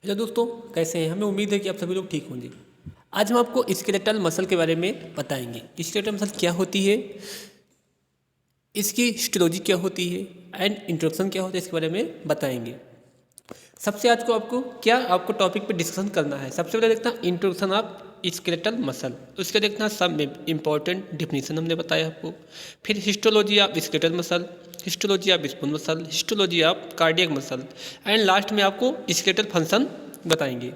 Hello दोस्तों, कैसे हैं? हमें उम्मीद है कि आप सभी लोग ठीक होंगे। आज हम आपको स्केलेटल मसल के बारे में बताएंगे। स्केलेटल मसल क्या होती है, इसकी हिस्टोलॉजी क्या होती है एंड इंट्रोडक्शन क्या होता है, इसके बारे में बताएंगे। सबसे आज को आपको टॉपिक पे डिस्कशन करना है। सबसे पहले देखना इंट्रोडक्शन ऑफ स्केलेटल मसल, उसके देखना सब इंपॉर्टेंट डिफिनीशन हमने बताया आपको। फिर histology of skeletal muscle, histology of spoon muscle, histology of cardiac muscle and last में आपको स्केलेटल फंक्शन बताएंगे।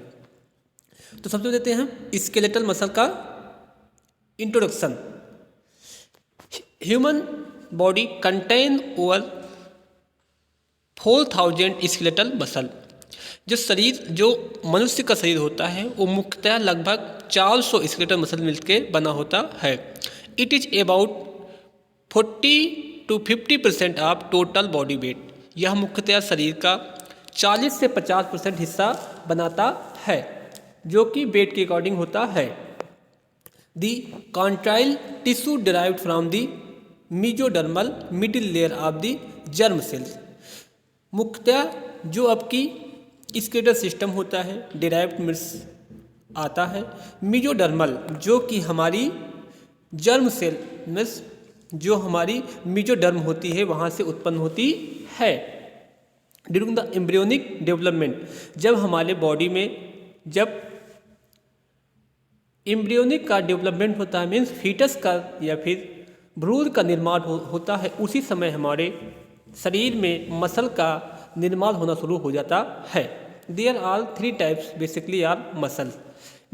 तो सबसे देते हैं हम स्केलेटल मसल का introduction. Human body contain over 4000 skeletal muscle. जो मनुष्य का शरीर होता है वो मुख्यतः लगभग 400 स्केलेटल मसल मिलकर बना होता है। It is about 40 to 50% of total body weight. यह मुख्यतः शरीर का 40 से 50% हिस्सा बनाता है, जो कि वेट के अकॉर्डिंग होता है। The contractile tissue derived from the mesodermal middle layer of the germ cells. मुख्यतः जो आपकी स्केलेटल सिस्टम होता है, डिराइव्ड मीन्स आता है, मीजोडर्मल जो कि हमारी जर्म सेल मीन्स जो हमारी मीजोडर्म होती है वहाँ से उत्पन्न होती है। ड्यूरिंग द एम्ब्रियोनिक डेवलपमेंट, जब हमारे बॉडी में जब एम्ब्रियोनिक का डेवलपमेंट होता है, मीन्स फीटस का या फिर भ्रूण का निर्माण होता है, उसी समय हमारे शरीर में मसल का निर्माण होना शुरू हो जाता है। There are 3 types basically are muscle.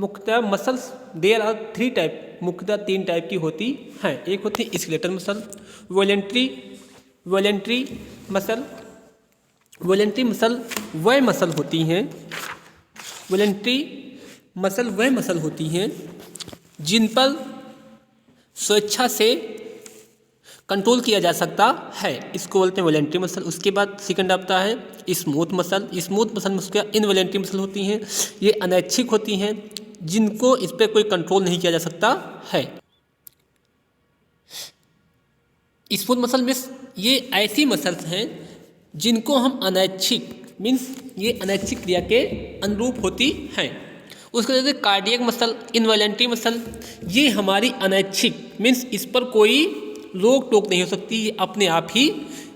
मुख्यतः मसल्स देयर आर 3 टाइप, मुख्यतः 3 टाइप की होती हैं। एक होती है skeletal muscle, voluntary muscle. Voluntary muscle वह मसल होती हैं, वॉलेंट्री मसल वह मसल होती हैं जिन पर स्वेच्छा से कंट्रोल किया जा सकता है, इसको बोलते हैं वॉलेंट्री मसल। उसके बाद सेकंड आता है स्मूथ मसल। स्मूथ मसल में उसके इनवॉलेंट्री मसल होती हैं, ये अनैच्छिक होती हैं जिनको इस पर कोई कंट्रोल नहीं किया जा सकता है। स्मूथ मसल में ये ऐसी मसल्स हैं जिनको हम अनैच्छिक मीन्स ये अनैच्छिक क्रिया के अनुरूप होती हैं। उसके जैसे कार्डियक मसल, इनवॉलेंट्री मसल, ये हमारी अनैच्छिक मीन्स इस पर कोई रोक टोक नहीं हो सकती, ये अपने आप ही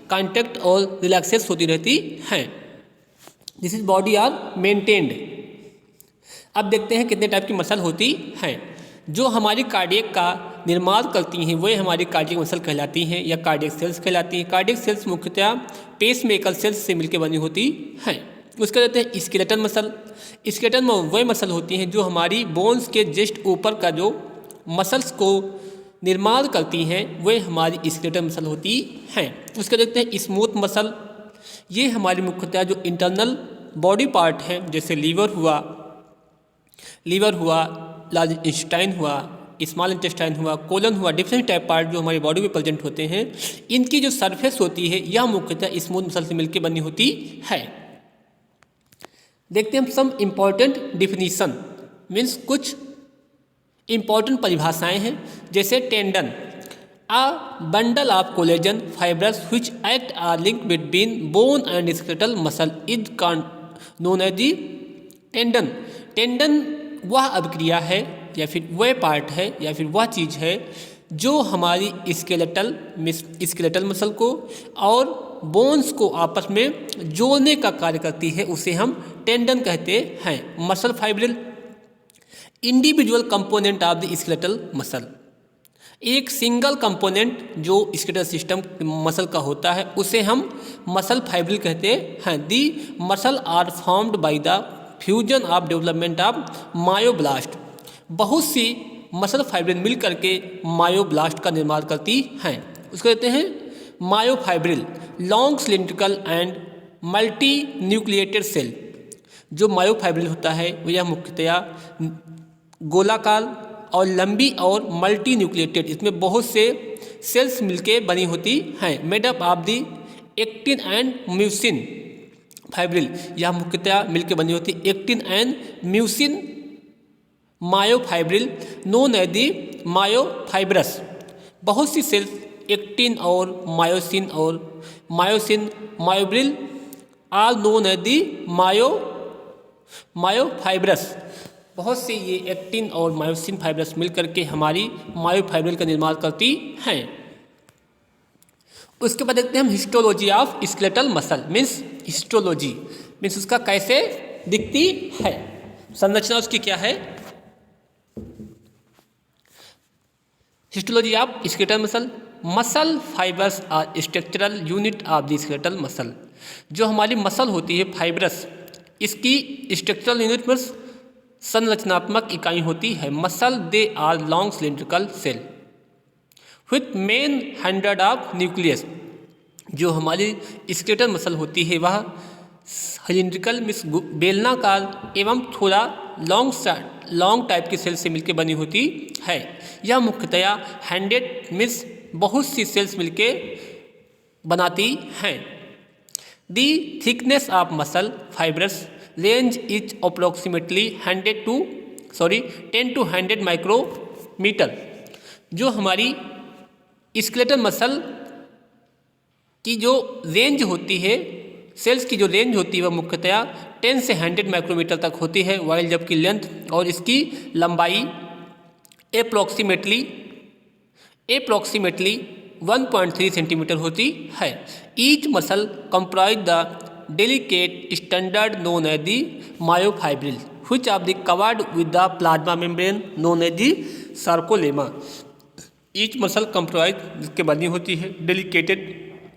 कांटेक्ट और रिलैक्सेस होती रहती हैं। This is body are maintained. अब देखते हैं कितने टाइप की मसल होती हैं। जो हमारी कार्डियक का निर्माण करती हैं वह हमारी कार्डियक मसल कहलाती हैं या कार्डियक सेल्स कहलाती हैं। कार्डियक सेल्स मुख्यतः पेसमेकर सेल्स से मिलकर बनी होती हैं। उसके कहते हैं स्केलेटल मसल। स्केलेटल में वह मसल होती हैं जो हमारी बोन्स के जस्ट ऊपर का जो मसल्स को निर्माण करती हैं वह हमारी स्केलेटल मसल होती हैं। उसके देखते हैं स्मूथ मसल। ये हमारी मुख्यतः जो इंटरनल बॉडी पार्ट हैं, जैसे लीवर हुआ, लार्ज इंटेस्टाइन हुआ, स्मॉल इंटेस्टाइन हुआ, कोलन हुआ, डिफरेंट टाइप पार्ट जो हमारी बॉडी में प्रेजेंट होते हैं, इनकी जो सरफेस होती है यह मुख्यतः स्मूथ मसल से मिलकर बनी होती है। देखते हैं हम सम इम्पॉर्टेंट डिफिनीशन मीन्स कुछ इंपॉर्टेंट परिभाषाएं हैं, जैसे tendon, a bundle of collagen fibres which act are link between bone and skeletal muscle is known as the tendon. Tendon वह अभिक्रिया है या फिर वह पार्ट है या फिर वह चीज़ है जो हमारी स्केलेटल मसल को और बोन्स को आपस में जोड़ने का कार्य करती है, उसे हम टेंडन कहते हैं। Muscle fibril, individual component of the skeletal muscle. एक सिंगल कंपोनेंट जो स्केलेटल सिस्टम मसल का होता है उसे हम मसल फाइब्रिल कहते हैं। The muscle are formed by the fusion of development of myoblast. बहुत सी मसल फाइब्रिल मिल करके मायोब्लास्ट का निर्माण करती हैं। उसको कहते हैं myofibril, long cylindrical and multi nucleated cell. जो मायोफाइब्रिल होता है वह मुख्यतया गोलाकार और लंबी और मल्टी न्यूक्लिएटेड, इसमें बहुत से सेल्स मिलके बनी होती हैं। Made up of the actin and myosin fibril, यह मुख्यतः मिलके बनी होती है actin and myosin myofibril known as the myofibres. बहुत सी सेल्स एक्टिन और myosin myofibril are known as the myofibres, बहुत से ये एक्टिन और मायोसिन फाइब्रस मिलकर के हमारी मायोफाइब्रिल का निर्माण करती हैं। उसके बाद देखते हैं हम histology of skeletal muscle, means histology means उसका कैसे दिखती है, संरचना उसकी क्या है। Histology of skeletal muscle, muscle fibres are structural unit of the skeletal muscle. जो हमारी मसल होती है फाइब्रस, इसकी स्ट्रक्चरल यूनिट में संरचनात्मक इकाई होती है। Muscle they are long cylindrical cell with main 100 of nucleus. जो हमारी स्केलेटल मसल होती है वह सिलिंड्रिकल मीन्स बेलनाकार एवं थोड़ा लॉन्ग टाइप के सेल से मिलकर बनी होती है। यह मुख्यतया 100 मीन्स बहुत सी सेल्स मिलके बनाती हैं। The thickness of muscle fibres range is approximately 10 to 100 micrometre. जो हमारी स्केलेटल मसल की जो रेंज होती है, सेल्स की जो रेंज होती है वह मुख्यतया 10 से 100 माइक्रोमीटर तक होती है, वाइल जबकि लेंथ और इसकी लंबाई अप्रोक्सीमेटली 1.3 सेंटीमीटर होती है। Each muscle comprise the delicate standard known as the myofibril which of the covered with the plasma membrane known as the sarcolemma. Each muscle comprise जिसके बनी होती है delicated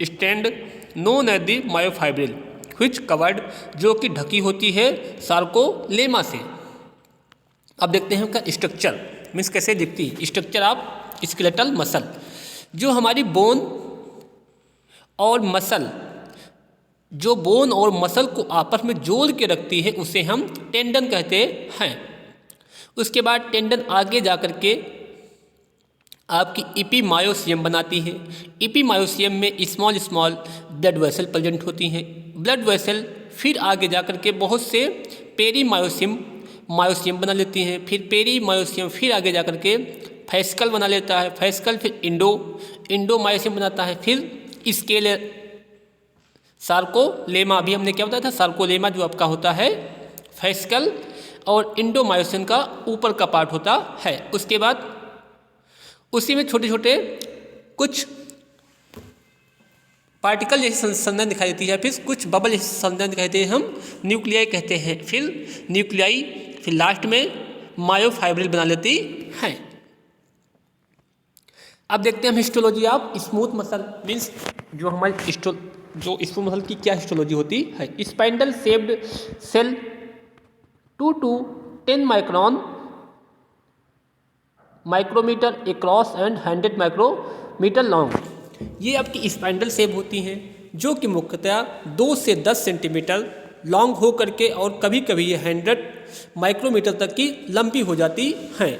stand known as the myofibril which covered जो कि ढकी होती है sarcolemma से। अब देखते हैं उनका स्ट्रक्चर मीन्स कैसे दिखती है। स्ट्रक्चर ऑफ स्केलेटल मसल, जो हमारी बोन और मसल, जो बोन और मसल को आपस में जोड़ के रखती है उसे हम टेंडन कहते हैं। उसके बाद टेंडन आगे जा कर के आपकी इपीमायोसियम बनाती है। इपीमायोसियम में स्मॉल ब्लड वेसल प्रेजेंट होती हैं। ब्लड वेसल फिर आगे जा कर के बहुत से मायोसियम बना लेती हैं। फिर पेरीमायोसियम फिर आगे जा कर के फैस्कल बना लेता है। फैस्कल फिर इंडोमायोसियम बनाता है। फिर सार्कोलेमा, अभी हमने क्या बताया था, सार्कोलेमा जो आपका होता है फैस्कल और इंडोमायोसिन का ऊपर का पार्ट होता है। उसके बाद उसी में छोटे छोटे कुछ पार्टिकल जैसी संरचना दिखाई देती है, फिर कुछ बबल जैसी संरचना दिखाई देती है, हम न्यूक्लियाई कहते हैं। फिर न्यूक्लियाई फिर लास्ट में मायोफाइब्रिल बना लेती हैं। अब देखते हैं हम histology of smooth muscle, means जो हमारी जो स्मूथ मसल की क्या हिस्टोलॉजी होती है। Spindle shaped cell 2 to 10 micrometre across and 100 micrometre long. ये आपकी स्पाइंडल शेप होती हैं जो कि मुख्यतः 2 से 10 सेंटीमीटर लॉन्ग हो करके और कभी कभी ये 100 माइक्रोमीटर तक की लंबी हो जाती हैं।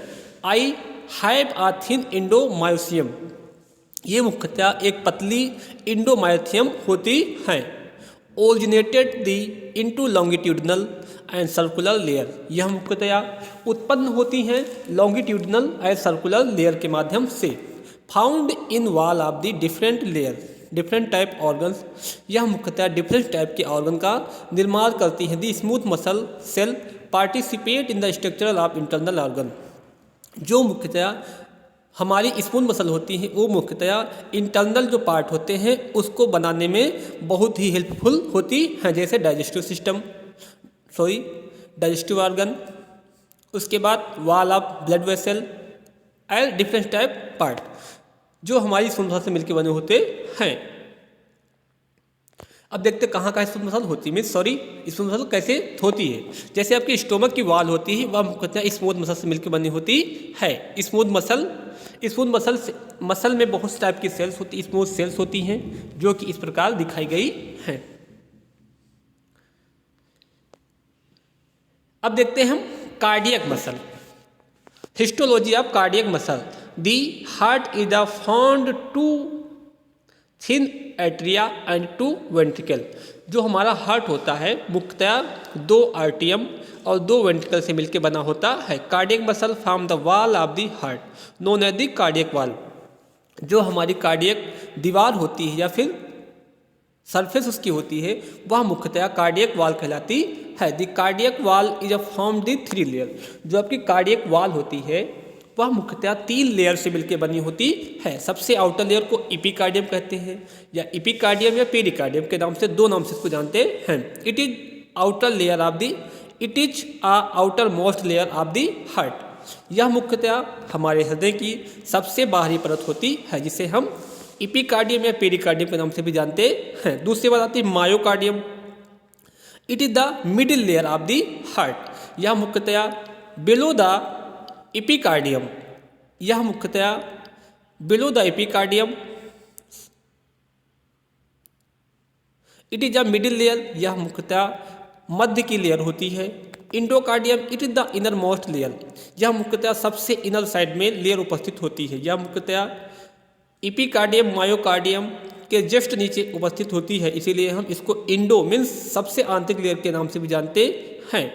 आई हैव अ थिन इंडोमायोसियम, ये मुख्यतः एक पतली इंडोमायोसियम होती हैं। Originated the into longitudinal and circular layer, यह मुख्यतः उत्पन्न होती हैं लॉन्गिट्यूडनल एंड सर्कुलर लेयर के माध्यम से। Found in wall of the different layer, different type organs, यह मुख्यतः डिफरेंट टाइप के ऑर्गन का निर्माण करती हैं। The smooth muscle cell participate in the structural of internal organ, जो मुख्यतः हमारी स्मूथ मसल होती हैं वो मुख्यतः इंटरनल जो पार्ट होते हैं उसको बनाने में बहुत ही हेल्पफुल होती हैं, जैसे डाइजेस्टिव ऑर्गन, उसके बाद wall of blood vessel and different type part जो हमारी स्मूथ मसल से मिलकर बने होते हैं। अब देखते कहाँ कहाँ स्मूथ मसल होती है, स्मूथ मसल कैसे होती है। जैसे आपकी स्टोमक की वॉल होती है वह मुख्यतः स्मूथ मसल से मिलकर बनी होती है। स्मूथ मसल में बहुत टाइप की सेल्स होती, स्मूथ सेल्स होती हैं जो कि इस प्रकार दिखाई गई हैं। अब देखते हैं हम cardiac muscle, histology of cardiac muscle. The heart is the found two thin atria and 2 ventricle, जो हमारा हार्ट होता है मुख्यतः 2 आर्टियम और 2 वेंट्रिकल से मिलकर बना होता है। Cardiac muscle form the wall of the heart known as the cardiac wall, जो हमारी कार्डियक दीवार होती है या फिर सरफेस उसकी होती है वह मुख्यतः कार्डियक वॉल कहलाती है। द कार्डियक वाल is a form the 3 layer. जो आपकी कार्डियक वाल होती है वह मुख्यतः 3 लेयर से मिलकर बनी होती है। सबसे आउटर लेयर को एपिकार्डियम कहते हैं, या एपिकार्डियम या पेरिकार्डियम के नाम से, 2 नाम से इसको जानते हैं। It is outer layer of the it is a outermost layer of the heart. यह मुख्यतः हमारे हृदय की सबसे बाहरी परत होती है, जिसे हम एपिकार्डियम या पेरिकार्डियम के नाम से भी जानते हैं। दूसरी बात आती है myocardium. It is the middle layer of the heart. यह मुख्यतः बिलो द एपिकार्डियम, यह मुख्यतः below the epicardium. It is the middle layer, यह मुख्यतः मध्य की लेयर होती है। Endocardium, it is the inner most layer. यह मुख्यतः सबसे इनर साइड में लेयर उपस्थित होती है। यह मुख्यतः एपिकार्डियम मायोकार्डियम के जस्ट नीचे उपस्थित होती है, इसीलिए हम इसको इंडो मीन्स सबसे आंतरिक लेयर के नाम से भी जानते हैं।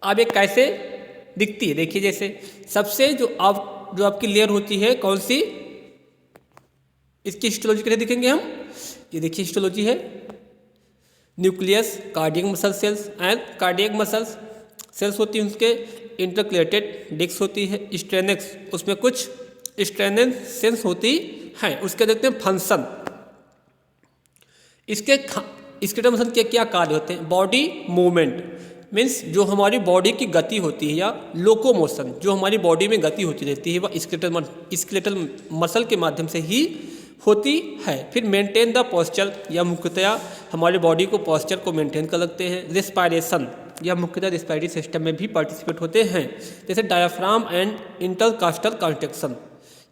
अब ये कैसे दिखती है, देखिए जैसे सबसे जो आपकी लेयर होती है कौन सी, इसकी हिस्टोलॉजी कैसे दिखेंगे हम, ये देखिए हिस्टोलॉजी है। Nucleus, cardiac muscle cells and cardiac muscles cells होती हैं, उसके इंटरक्लेटेड डिस्क होती है। स्ट्रेनेक्स, उसमें कुछ स्ट्रेनेंस सेंस होती हैं। उसके देखते हैं फंक्शन, इसके स्केलेटल मसल के क्या कार्य होते हैं। बॉडी मूवमेंट मीन्स जो हमारी बॉडी की गति होती है, या लोकोमोशन जो हमारी बॉडी में गति होती रहती है, वह स्केलेटल मसल के माध्यम से ही होती है। फिर मेंटेन द पोस्चर, यह मुख्यतः हमारी बॉडी को पोस्चर को मेंटेन कर लगते हैं। रेस्पायरेशन, यह मुख्यतः रेस्पिरेटरी सिस्टम में भी पार्टिसिपेट होते हैं, जैसे डायाफ्राम एंड इंटरकास्टल कॉन्ट्रैक्शन।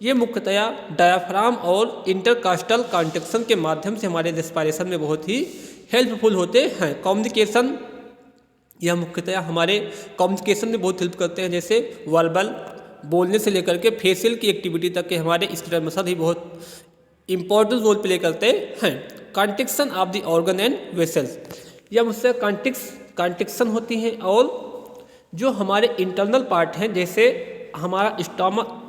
ये मुख्यतया डायाफ्राम और इंटरकास्टल कॉन्ट्रैक्शन के माध्यम से हमारे रेस्पिरेशन में बहुत ही हेल्पफुल होते हैं। कम्युनिकेशन, यह मुख्यतया हमारे कम्युनिकेशन में बहुत हेल्प करते हैं, जैसे वर्बल बोलने से लेकर के फेशियल की एक्टिविटी तक के हमारे स्केलेटल मसल ही बहुत इंपॉर्टेंट रोल प्ले करते हैं। Contraction of the organ and vessels, यह मुझसे कॉन्ट्रैक्शन होती हैं, और जो हमारे इंटरनल पार्ट हैं जैसे हमारा stomach,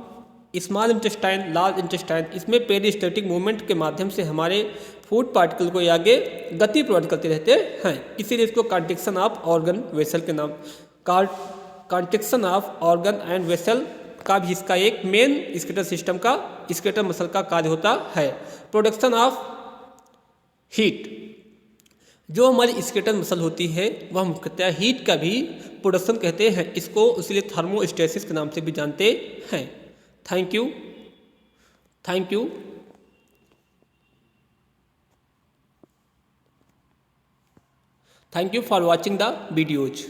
small intestine, large intestine, इसमें पेरिस्टैटिक मूवमेंट के माध्यम से हमारे फूड पार्टिकल को आगे गति प्रदान करते रहते हैं, इसीलिए इसको कॉन्ट्रैक्शन ऑफ ऑर्गन वेसल के नाम, contraction of organ and vessel का भी इसका एक मेन स्केलेटल सिस्टम का स्केलेटल मसल का कार्य होता है। प्रोडक्शन ऑफ हीट, जो हमारी स्केलेटल मसल होती है वह मुख्यतः हीट का भी प्रोडक्शन कहते हैं, इसको इसलिए थर्मोस्टेसिस के नाम से भी जानते हैं। Thank you for watching the videos.